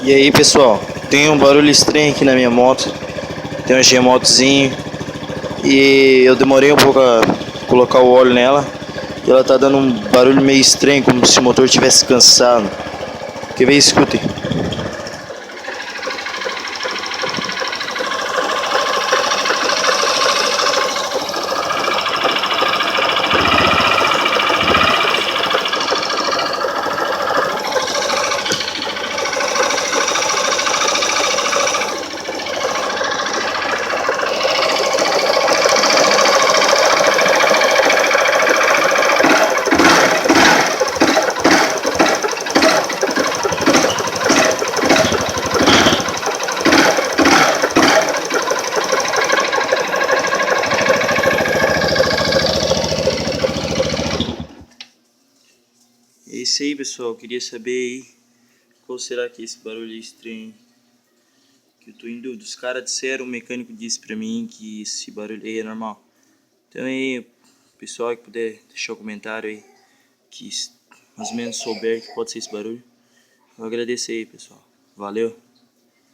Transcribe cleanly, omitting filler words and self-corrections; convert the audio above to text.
E aí pessoal, tem um barulho estranho aqui na minha moto. Tem um G-Motozinho e eu demorei um pouco a colocar o óleo nela. E ela tá dando um barulho meio estranho, como se o motor tivesse cansado. Quer ver? Escutem. É isso aí pessoal, eu queria saber aí qual será que é esse barulho estranho que eu tô em dúvida. Os caras disseram, o mecânico disse pra mim que esse barulho aí é normal. Então aí, pessoal que puder deixar um comentário aí que mais ou menos souber que pode ser esse barulho, eu agradeço aí pessoal, valeu.